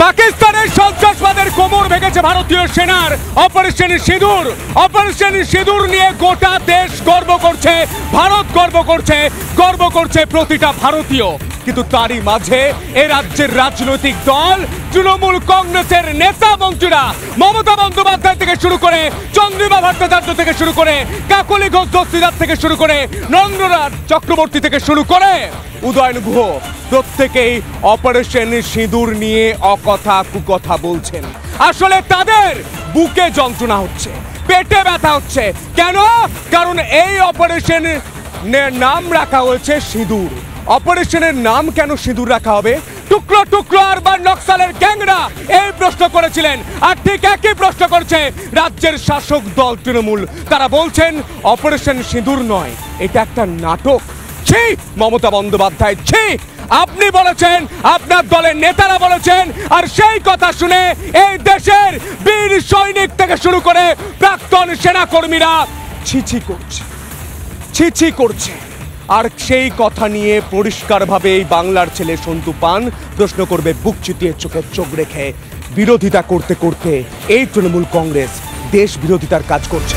পাকিস্তানের সন্ত্রাসবাদের কোমর ভেঙেছে ভারতীয় সেনার অপারেশন সিঁদুর। অপারেশন সিঁদুর নিয়ে গোটা দেশ গর্ব করছে, ভারত গর্ব করছে প্রতিটা ভারতীয়। কিন্তু তারই মাঝে এ রাজ্যের রাজনৈতিক দল তৃণমূল কংগ্রেসের নেতা মন্ত্রীরা মমতা বন্দ্যোপাধ্যায় থেকে শুরু করে, চন্দ্রিমা ভট্টাচার্য থেকে শুরু করে, কাকলি ঘোষ দস্তিদার থেকে শুরু করে, নরেন্দ্রনাথ চক্রবর্তী থেকে শুরু করে উদয়ন গুহ, প্রত্যেকেই অপারেশন সিঁদুর নিয়ে অকথা কুকথা বলছেন। আসলে তাদের বুকে যন্ত্রণা হচ্ছে, পেটে ব্যথা হচ্ছে। কেন? কারণ এই অপারেশনের নাম রাখা হয়েছে সিঁদুর। অপারেশনের নাম কেন সিঁদুর রাখা হবে? টুকরো টুকরো আরবান নকশালের গ্যাংরা এই প্রশ্ন করেছিলেন, আর ঠিক একই প্রশ্ন করছে রাজ্যের শাসক দল তৃণমূল। তারা বলছেন অপারেশন সিঁদুর নয়, এটা একটা নাটক। ছি মমতা বন্দ্যোপাধ্যায়, ছি! আপনি বলেছেন, আপনার দলের নেতারা বলেছেন, আর সেই কথা শুনে এই দেশের বীর সৈনিক থেকে শুরু করে প্রাক্তন সেনাকর্মীরা ছি করছে। আর সেই কথা নিয়ে পরিষ্কারভাবে এই বাংলার ছেলে সন্তু পান প্রশ্ন করবে বুক চিতিয়ে চোখের চোখ রেখে। বিরোধিতা করতে করতে এই তৃণমূল কংগ্রেস দেশ বিরোধিতার কাজ করছে।